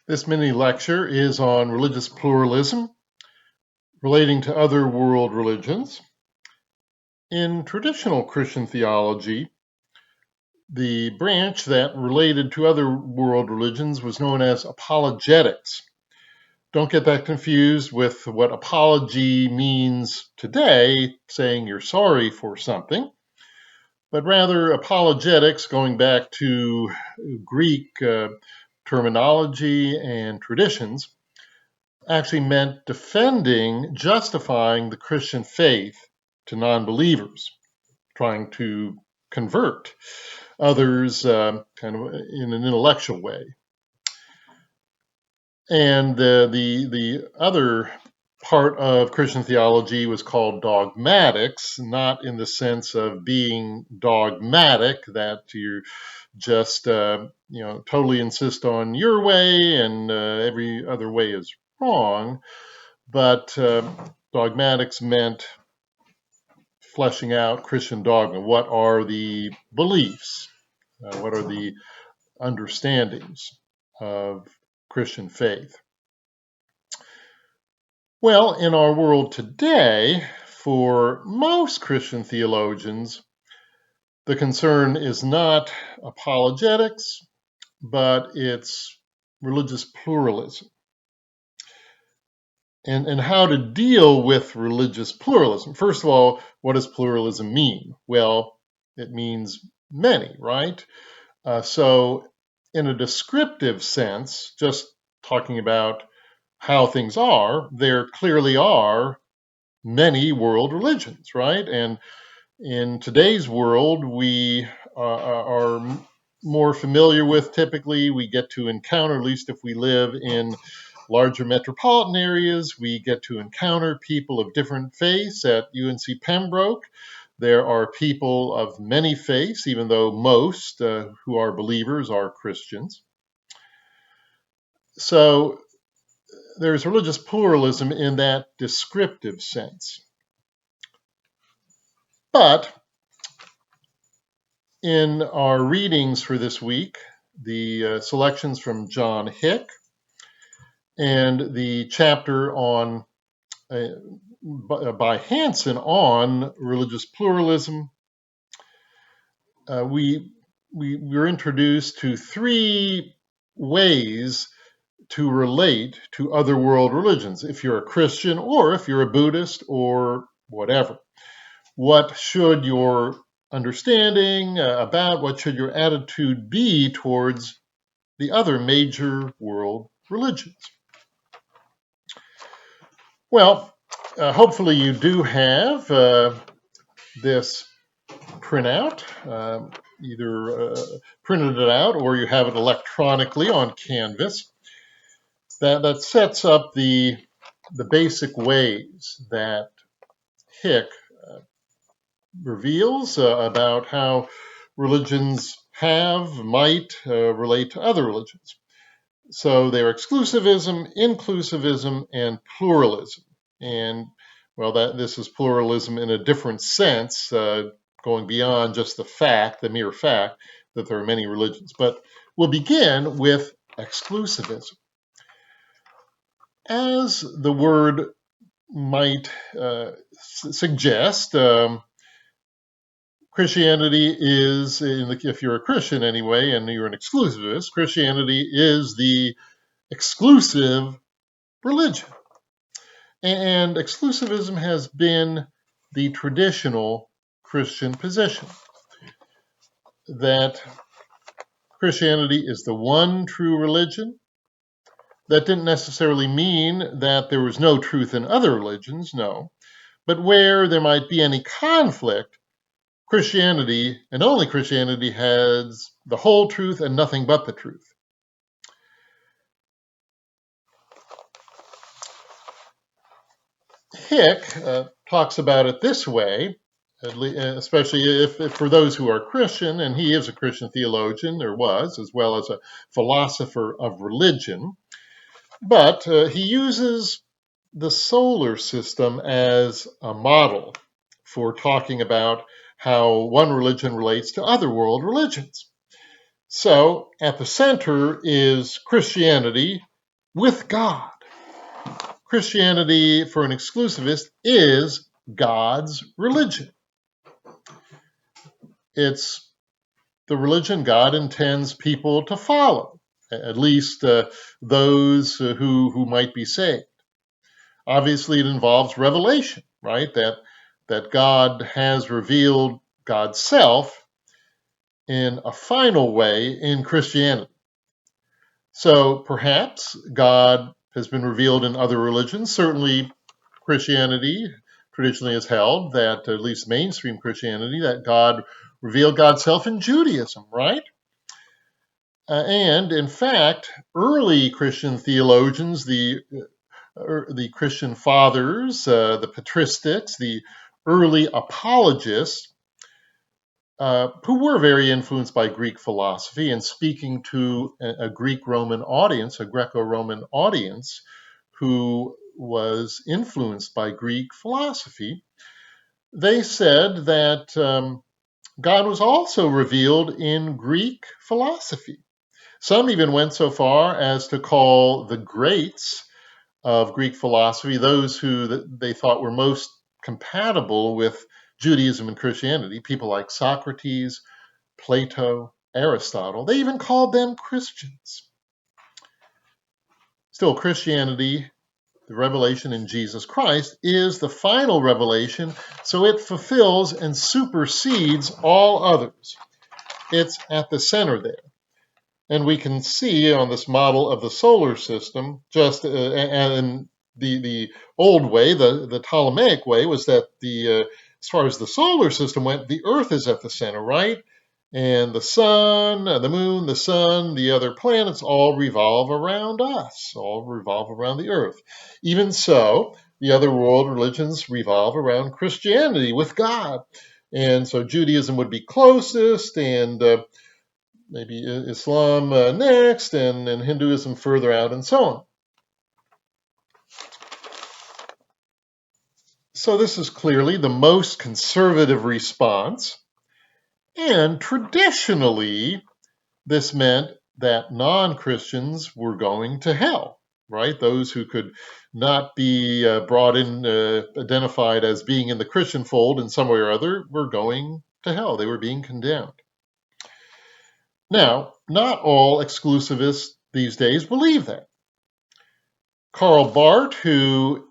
This mini lecture is on religious pluralism relating to other world religions. In traditional Christian theology, the branch that related to other world religions was known as apologetics. Don't get that confused with what apology means today, saying you're sorry for something, but rather apologetics, going back to Greek terminology and traditions, actually meant defending, justifying the Christian faith to non-believers, trying to convert others kind of in an intellectual way. And the other part of Christian theology was called dogmatics, not in the sense of being dogmatic, that you just totally insist on your way and every other way is wrong, but dogmatics meant fleshing out Christian dogma. What are the beliefs? What are the understandings of Christian faith? Well, in our world today, for most Christian theologians, the concern is not apologetics, but it's religious pluralism. And how to deal with religious pluralism. First of all, what does pluralism mean? Well, it means many, right? So in a descriptive sense, just talking about how things are, there clearly are many world religions, right? And in today's world, we are more familiar with, typically, we get to encounter, at least if we live in larger metropolitan areas, we get to encounter people of different faiths. At UNC Pembroke, there are people of many faiths, even though most who are believers are Christians. So there's religious pluralism in that descriptive sense. But in our readings for this week, the selections from John Hick and the chapter on by Hansen on religious pluralism, we were introduced to three ways to relate to other world religions. If you're a Christian or if you're a Buddhist or whatever, what should your understanding about, what should your attitude be towards the other major world religions? Well, hopefully you do have this printout, either printed it out or you have it electronically on Canvas, that sets up the basic ways that Hick reveals about how religions might relate to other religions. So they're exclusivism, inclusivism, and pluralism. And well, this is pluralism in a different sense, going beyond just the mere fact that there are many religions. But we'll begin with exclusivism. As the word might suggest, Christianity is, if you're a Christian anyway, and you're an exclusivist, Christianity is the exclusive religion. And exclusivism has been the traditional Christian position, that Christianity is the one true religion. That didn't necessarily mean that there was no truth in other religions, no. But where there might be any conflict, Christianity, and only Christianity, has the whole truth and nothing but the truth. Hick talks about it this way, especially if for those who are Christian, and he is a Christian theologian, or was, as well as a philosopher of religion, but he uses the solar system as a model for talking about how one religion relates to other world religions. So at the center is Christianity, with God. Christianity, for an exclusivist, is God's religion. It's the religion God intends people to follow, at least those who might be saved. Obviously, it involves revelation, right? That God has revealed God's self in a final way in Christianity. So perhaps God has been revealed in other religions. Certainly, Christianity traditionally has held that, at least mainstream Christianity, that God revealed God's self in Judaism, right? And in fact, early Christian theologians, the Christian fathers, the patristics, the early apologists, who were very influenced by Greek philosophy and speaking to a Greek-Roman audience, a Greco-Roman audience, who was influenced by Greek philosophy, they said that God was also revealed in Greek philosophy. Some even went so far as to call the greats of Greek philosophy those who they thought were most compatible with Judaism and Christianity, people like Socrates, Plato, Aristotle. They even called them Christians. Still, Christianity, the revelation in Jesus Christ, is the final revelation, so it fulfills and supersedes all others. It's at the center there. And we can see on this model of the solar system, just and the old way, the Ptolemaic way, was that as far as the solar system went, the Earth is at the center, right? And the sun, the moon, the sun, the other planets all revolve around us, all revolve around the Earth. Even so, the other world religions revolve around Christianity with God. And so Judaism would be closest, and maybe Islam next, and Hinduism further out, and so on. So this is clearly the most conservative response, and traditionally, this meant that non-Christians were going to hell, right? Those who could not be brought in, identified as being in the Christian fold in some way or other, were going to hell. They were being condemned. Now, not all exclusivists these days believe that. Karl Barth, who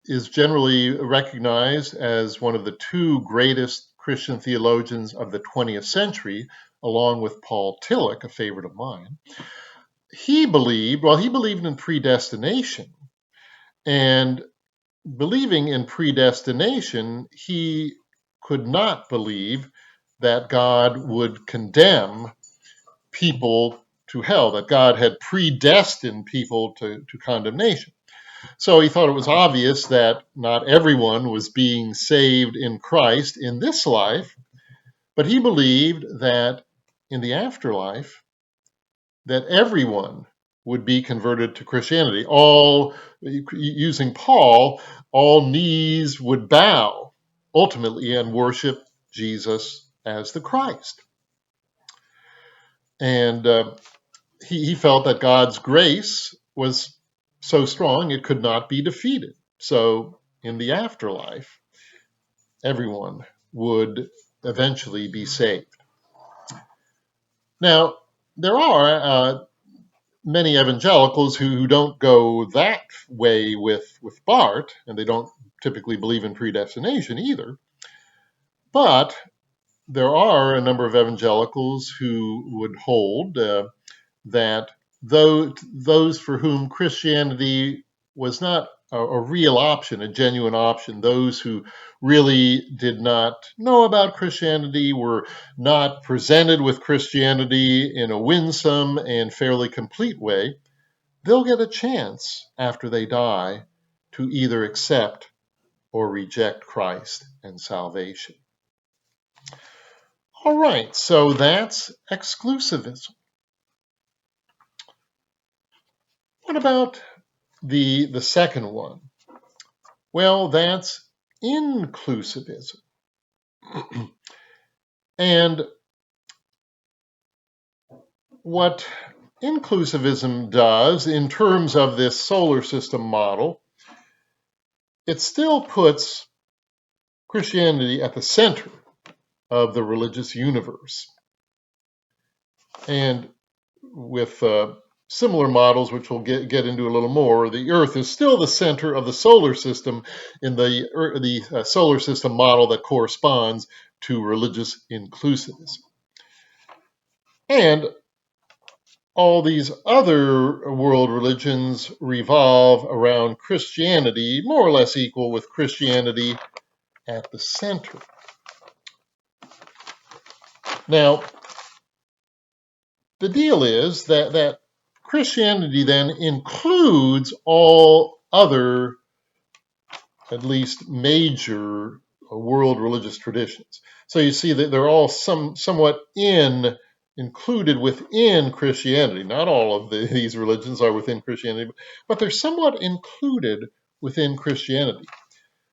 is generally recognized as one of the two greatest Christian theologians of the 20th century, along with Paul Tillich, a favorite of mine, he believed in predestination. And believing in predestination, he could not believe that God would condemn people to hell, that God had predestined people to condemnation. So he thought it was obvious that not everyone was being saved in Christ in this life, but he believed that in the afterlife, that everyone would be converted to Christianity. All, using Paul, all knees would bow ultimately and worship Jesus as the Christ. And he felt that God's grace was so strong it could not be defeated. So in the afterlife, everyone would eventually be saved. Now, there are many evangelicals who don't go that way with Barth, and they don't typically believe in predestination either. But there are a number of evangelicals who would hold that those for whom Christianity was not a real option, a genuine option, those who really did not know about Christianity, were not presented with Christianity in a winsome and fairly complete way, they'll get a chance after they die to either accept or reject Christ and salvation. All right, so that's exclusivism. What about the second one? Well, that's inclusivism. And what inclusivism does in terms of this solar system model, it still puts Christianity at the center of the religious universe. And with similar models, which we'll get into a little more, the Earth is still the center of the solar system in the solar system model that corresponds to religious inclusivism. And all these other world religions revolve around Christianity, more or less equal with Christianity at the center. Now, the deal is that Christianity then includes all other, at least major, world religious traditions. So you see that they're all somewhat included within Christianity. Not all of these religions are within Christianity, but they're somewhat included within Christianity.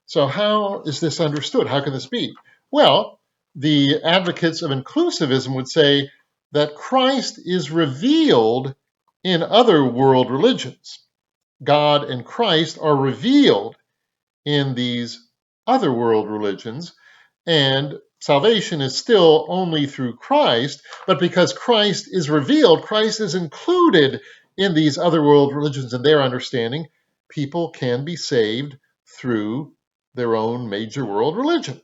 So how is this understood? How can this be? Well, the advocates of inclusivism would say that Christ is revealed in other world religions. God and Christ are revealed in these other world religions, and salvation is still only through Christ, but because Christ is revealed, Christ is included in these other world religions and their understanding, people can be saved through their own major world religion.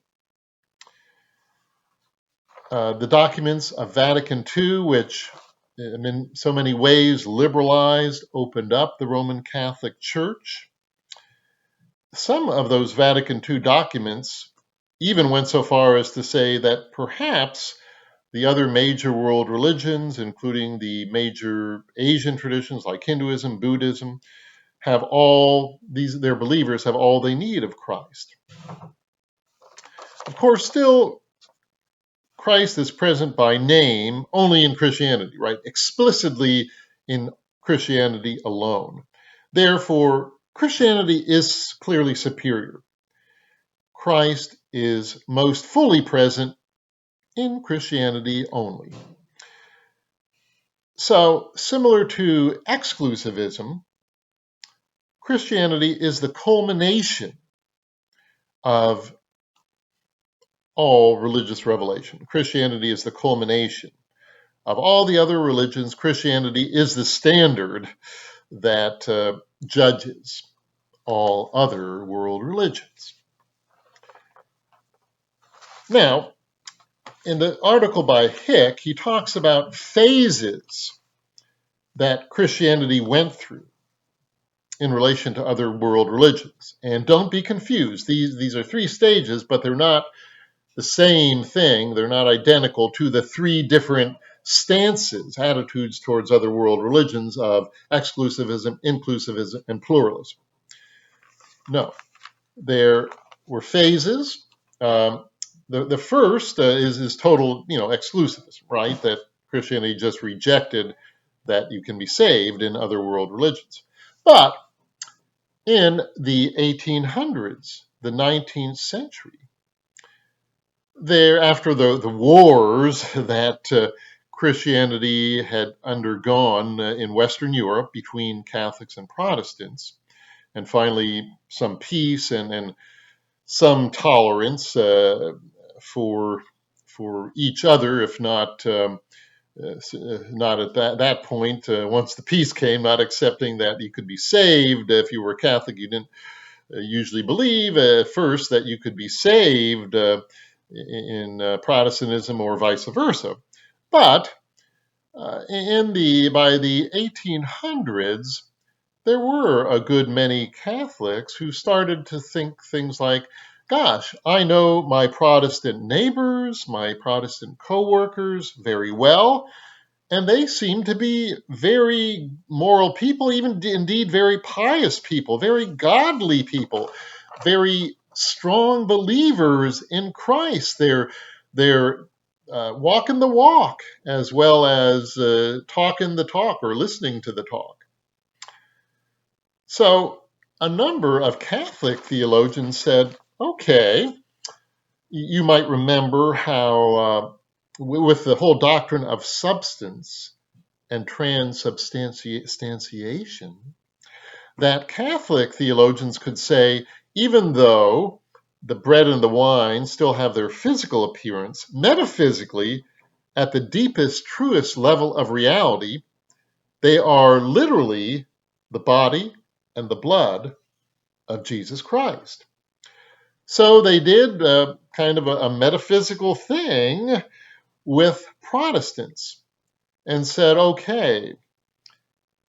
The documents of Vatican II, which in so many ways liberalized, opened up the Roman Catholic Church. Some of those Vatican II documents even went so far as to say that perhaps the other major world religions, including the major Asian traditions like Hinduism, Buddhism, have all their believers have all they need of Christ. Of course, still, Christ is present by name only in Christianity, right? Explicitly in Christianity alone. Therefore, Christianity is clearly superior. Christ is most fully present in Christianity only. So, similar to exclusivism, Christianity is the culmination of all religious revelation. Christianity is the culmination of all the other religions. Christianity is the standard that judges all other world religions. Now, in the article by Hick, he talks about phases that Christianity went through in relation to other world religions. And don't be confused. These are three stages, but they're not the same thing. They're not identical to the three different stances, attitudes towards other world religions of exclusivism, inclusivism, and pluralism. No, there were phases. The first is total, exclusivism, right? That Christianity just rejected that you can be saved in other world religions. But in the 1800s, the 19th century, after the wars that Christianity had undergone in Western Europe between Catholics and Protestants, and finally some peace and some tolerance for each other, if not not at that point. Once the peace came, not accepting that you could be saved if you were a Catholic. You didn't usually believe at first that you could be saved in Protestantism or vice versa. But by the 1800s, there were a good many Catholics who started to think things like, gosh, I know my Protestant neighbors, my Protestant co-workers very well, and they seem to be very moral people, even indeed very pious people, very godly people, very strong believers in Christ. They're walking the walk as well as talking the talk or listening to the talk. So a number of Catholic theologians said, okay, you might remember how with the whole doctrine of substance and transubstantiation, that Catholic theologians could say, even though the bread and the wine still have their physical appearance, metaphysically, at the deepest, truest level of reality, they are literally the body and the blood of Jesus Christ. So they did kind of a metaphysical thing with Protestants and said, okay,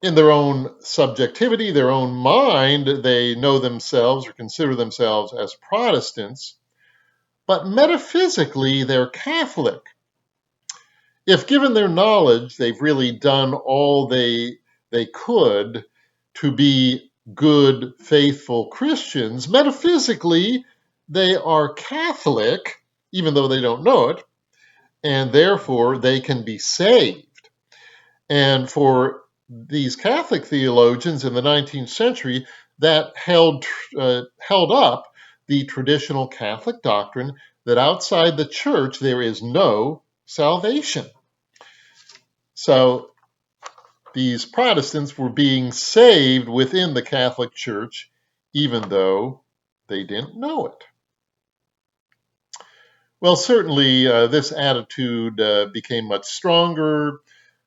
in their own subjectivity, their own mind, they know themselves or consider themselves as Protestants, but metaphysically, they're Catholic. If given their knowledge, they've really done all they could to be good, faithful Christians, metaphysically, they are Catholic, even though they don't know it, and therefore they can be saved. And for these Catholic theologians in the 19th century, that held up the traditional Catholic doctrine that outside the church there is no salvation. So these Protestants were being saved within the Catholic Church, even though they didn't know it. Well, certainly this attitude became much stronger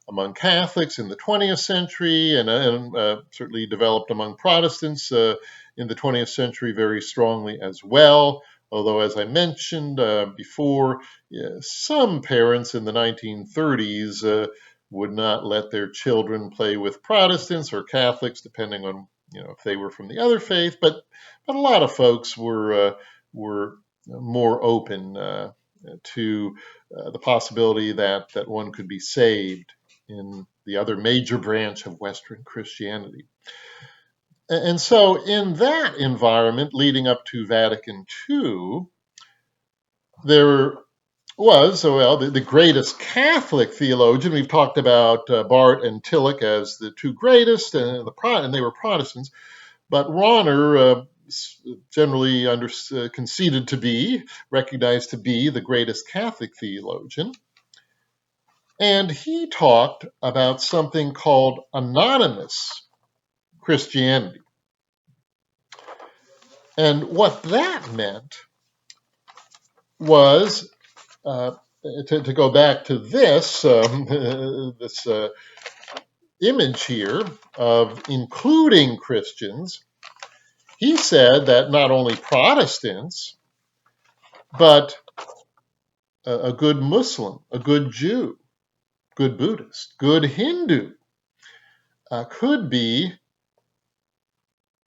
among Catholics in the 20th century and certainly developed among Protestants in the 20th century very strongly as well. Although, as I mentioned before, some parents in the 1930s would not let their children play with Protestants or Catholics, depending on if they were from the other faith. But a lot of folks were more open to the possibility that one could be saved in the other major branch of Western Christianity. And so in that environment leading up to Vatican II, there was, the greatest Catholic theologian. We've talked about Barth and Tillich as the two greatest, and they were Protestants. But Rahner, generally conceded to be, recognized to be the greatest Catholic theologian. And he talked about something called anonymous Christianity. And what that meant was, to go back to this, this image here of including Christians, he said that not only Protestants, but a good Muslim, a good Jew, good Buddhist, good Hindu could be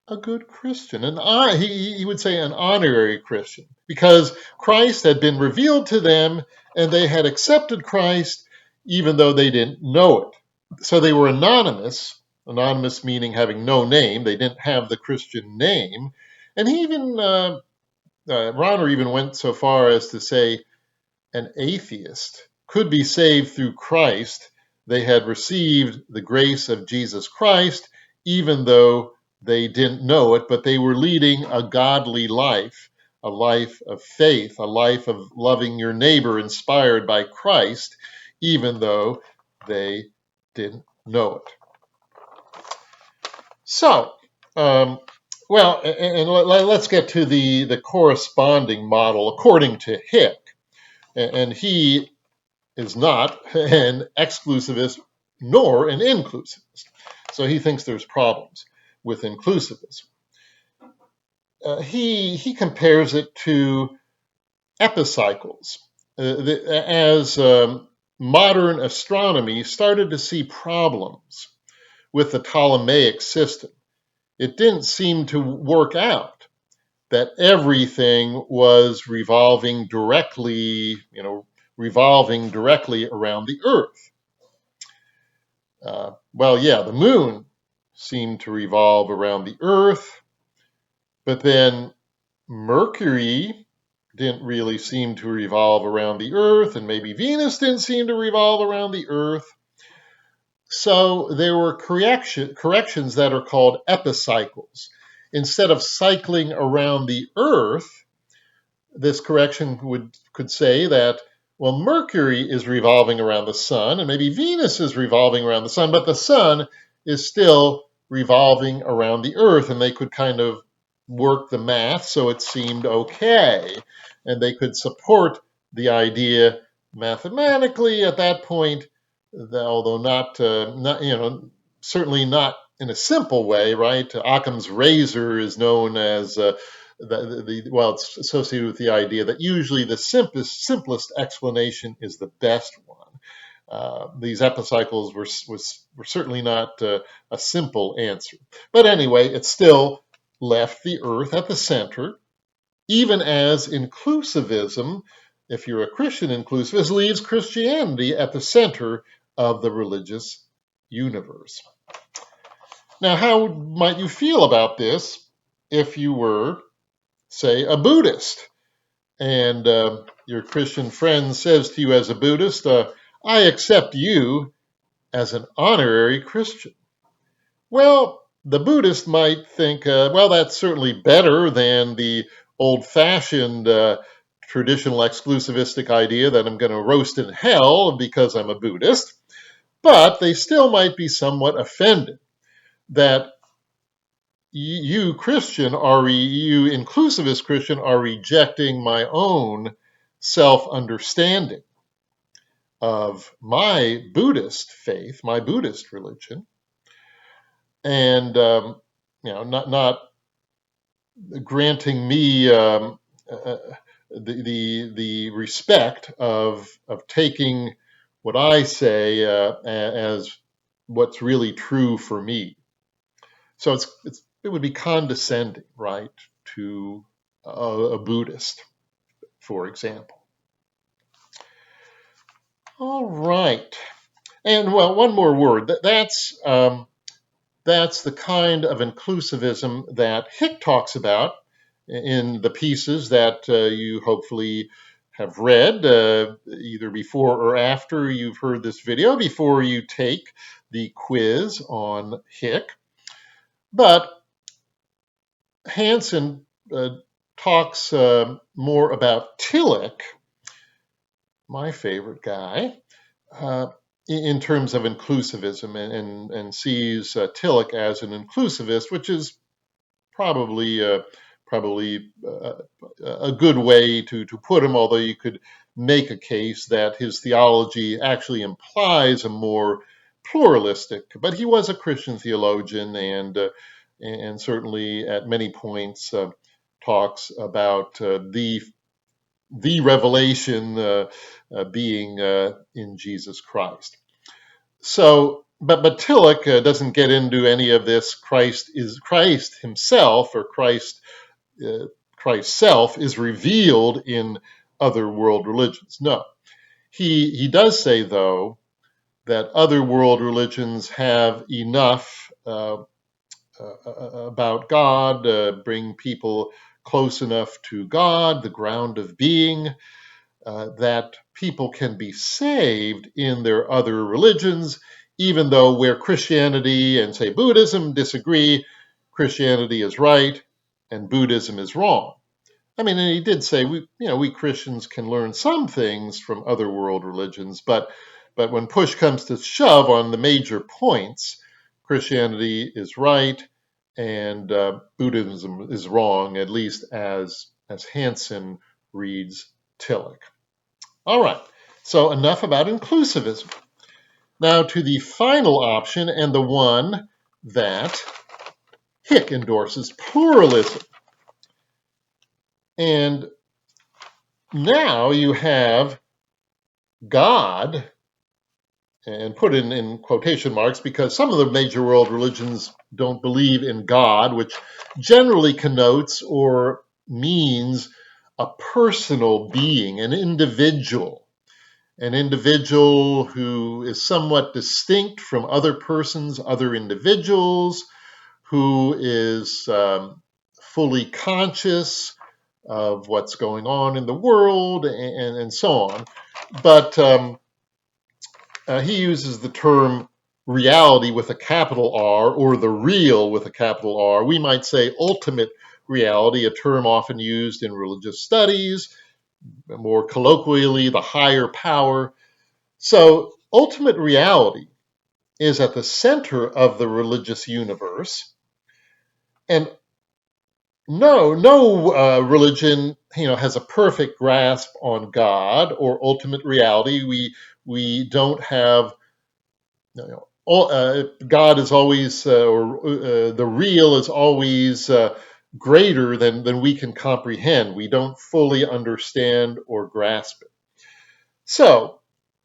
a good Christian. And he would say an honorary Christian, because Christ had been revealed to them and they had accepted Christ even though they didn't know it. So they were anonymous meaning having no name. They didn't have the Christian name. And he even, Rahner even went so far as to say an atheist could be saved through Christ. They had received the grace of Jesus Christ, even though they didn't know it, but they were leading a godly life, a life of faith, a life of loving your neighbor inspired by Christ, even though they didn't know it. So, let's get to the corresponding model according to Hick. And he is not an exclusivist nor an inclusivist. So he thinks there's problems with inclusivism. He compares it to epicycles. As modern astronomy started to see problems with the Ptolemaic system, it didn't seem to work out that everything was revolving directly around the Earth. The moon seemed to revolve around the Earth, but then Mercury didn't really seem to revolve around the Earth, and maybe Venus didn't seem to revolve around the Earth. So there were corrections that are called epicycles. Instead of cycling around the Earth, this correction could say that, well, Mercury is revolving around the sun, and maybe Venus is revolving around the sun, but the sun is still revolving around the Earth, and they could kind of work the math so it seemed okay. And they could support the idea mathematically at that point, although not certainly not in a simple way, right? Occam's razor is known as it's associated with the idea that usually the simplest explanation is the best one. These epicycles were certainly not a simple answer. But anyway, it still left the Earth at the center, even as inclusivism, if you're a Christian inclusivist, leaves Christianity at the center of the religious universe. Now, how might you feel about this if you were, say, a Buddhist, and your Christian friend says to you as a Buddhist, I accept you as an honorary Christian? Well, the Buddhist might think, well, that's certainly better than the old-fashioned traditional exclusivistic idea that I'm going to roast in hell because I'm a Buddhist. But they still might be somewhat offended that you inclusivist Christian, are rejecting my own self-understanding of my Buddhist faith, my Buddhist religion, and not granting me the respect of taking what I say as what's really true for me. So it would be condescending, right, to a Buddhist, for example. All right, and well, one more word. That's the kind of inclusivism that Hick talks about in the pieces that you hopefully have read either before or after you've heard this video, before you take the quiz on Hick. But Hansen talks more about Tillich, my favorite guy, in terms of inclusivism, and sees Tillich as an inclusivist, which is probably a good way to put him, although you could make a case that his theology actually implies a more pluralistic, but he was a Christian theologian, and certainly at many points talks about the revelation being in Jesus Christ. So, but Tillich doesn't get into any of this. Christ himself, or Christ's self is revealed in other world religions. No, he does say, though, that other world religions have enough about God, bring people close enough to God, the ground of being, that people can be saved in their other religions, even though where Christianity and, say, Buddhism disagree, Christianity is right and Buddhism is wrong. I mean, and he did say we Christians can learn some things from other world religions, but when push comes to shove on the major points, Christianity is right and Buddhism is wrong, at least as Hansen reads Tillich. All right, so enough about inclusivism. Now to the final option, and the one that Hick endorses, pluralism. And now you have God, and put in quotation marks because some of the major world religions don't believe in God, which generally connotes or means a personal being, an individual who is somewhat distinct from other persons, other individuals, who is fully conscious of what's going on in the world, and so on. But he uses the term reality with a capital R, or the real with a capital R. We might say ultimate reality, a term often used in religious studies, more colloquially, the higher power. So ultimate reality is at the center of the religious universe, and no religion, has a perfect grasp on God or ultimate reality. We don't have, God is always, or the real is always greater than we can comprehend. We don't fully understand or grasp it. So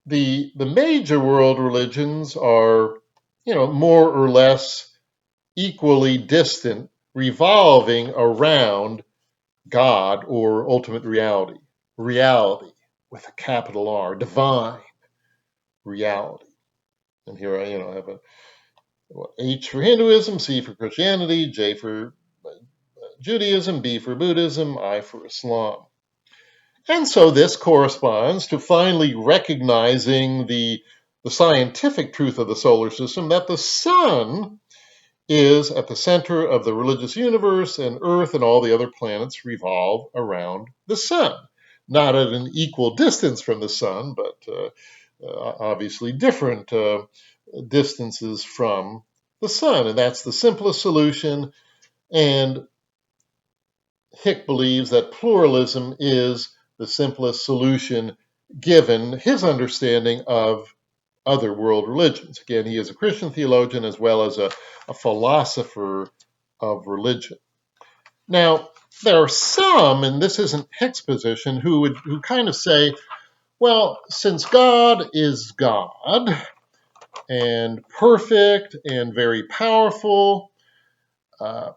the major world religions are, more or less equally distant, revolving around God or ultimate reality. Reality with a capital R, divine reality. And here I have a H for Hinduism, C for Christianity, J for Judaism, B for Buddhism, I for Islam. And so this corresponds to finally recognizing the scientific truth of the solar system, that the sun is at the center of the religious universe, and Earth and all the other planets revolve around the sun. Not at an equal distance from the sun, but obviously different distances from the sun. And that's the simplest solution. And Hick believes that pluralism is the simplest solution given his understanding of other world religions. Again, he is a Christian theologian as well as a philosopher of religion. Now, there are some, and this isn't Hick's position, who kind of say, well, since God is God and perfect and very powerful, uh,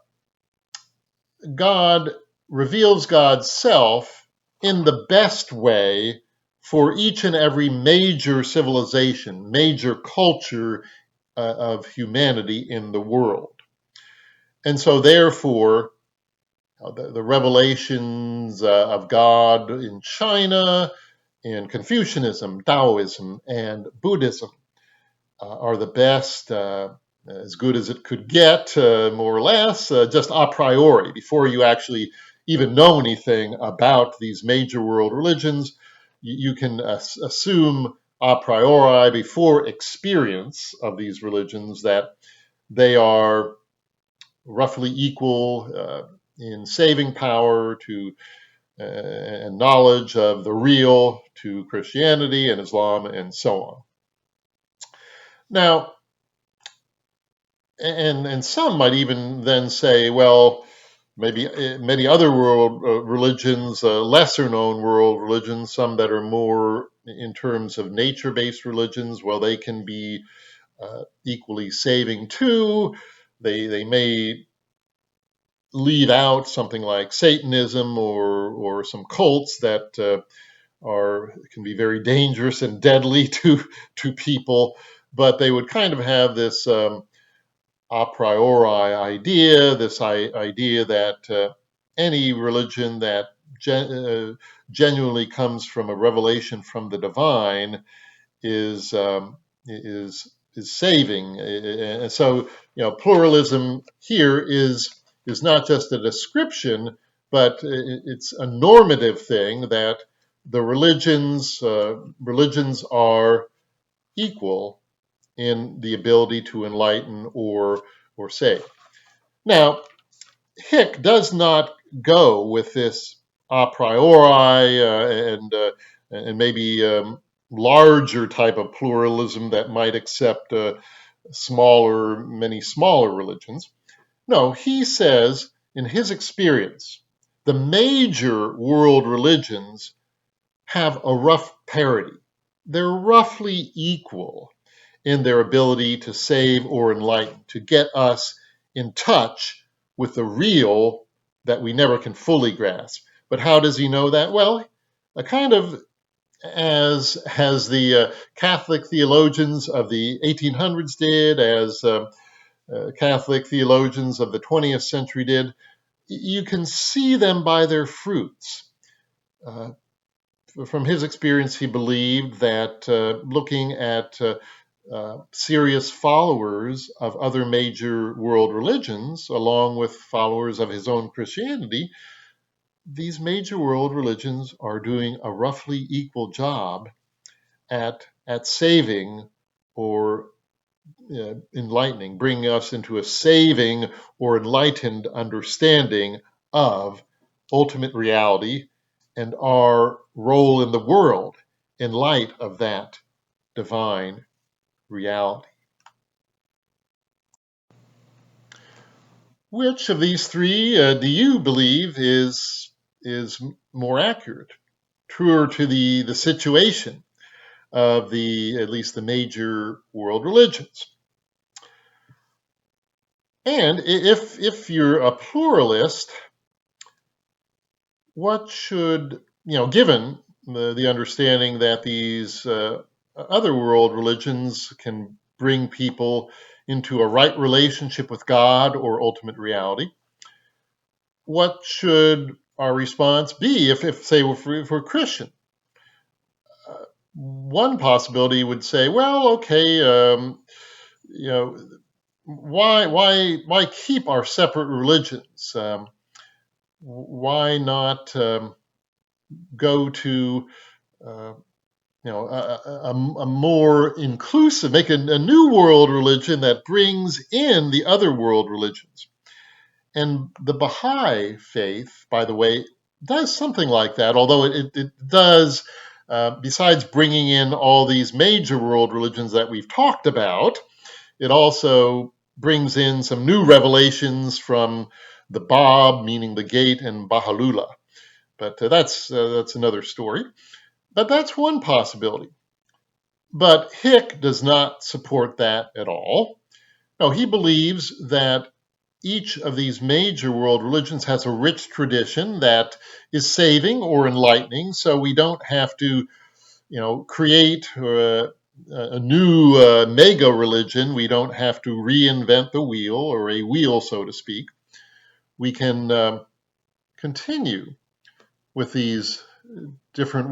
God reveals God's self in the best way for each and every major civilization, major culture of humanity in the world. And so, therefore, the revelations of God in China, in Confucianism, Taoism, and Buddhism are the best, as good as it could get, more or less, just a priori, before you actually even know anything about these major world religions. You can assume a priori, before experience of these religions, that they are roughly equal in saving power to and knowledge of the real to Christianity and Islam and so on. Now, and some might even then say, well, maybe many other world religions, lesser known world religions, some that are more in terms of nature-based religions, well, they can be equally saving too. They may leave out something like Satanism or some cults that can be very dangerous and deadly to people, but they would kind of have this a priori idea, this idea that any religion that genuinely comes from a revelation from the divine is saving. And so, pluralism here is not just a description, but it's a normative thing, that the religions are equal in the ability to enlighten or save. Now, Hick does not go with this a priori and maybe larger type of pluralism that might accept many smaller religions. No, he says, in his experience, the major world religions have a rough parity. They're roughly equal in their ability to save or enlighten, to get us in touch with the real that we never can fully grasp. But how does he know that? Well, a kind of as the Catholic theologians of the 1800s did, as Catholic theologians of the 20th century did. You can see them by their fruits. From his experience, he believed that looking at serious followers of other major world religions, along with followers of his own Christianity, these major world religions are doing a roughly equal job at saving or enlightening, bringing us into a saving or enlightened understanding of ultimate reality and our role in the world in light of that divine reality. Which of these three do you believe is more accurate, truer to the situation of the at least the major world religions? And if you're a pluralist, what should, given the understanding that these other world religions can bring people into a right relationship with God or ultimate reality, what should our response be if say, if we're Christian? One possibility would say, well, okay, you know, why keep our separate religions? Why not go to uh, a more inclusive, make a new world religion that brings in the other world religions? And the Baha'i faith, by the way, does something like that, although it does, besides bringing in all these major world religions that we've talked about, it also brings in some new revelations from the Bab, meaning the gate, and Baha'u'llah. But that's another story. But that's one possibility. But Hick does not support that at all. No, he believes that each of these major world religions has a rich tradition that is saving or enlightening, so we don't have to, create a new mega religion. We don't have to reinvent the wheel, or a wheel, so to speak. We can continue with these different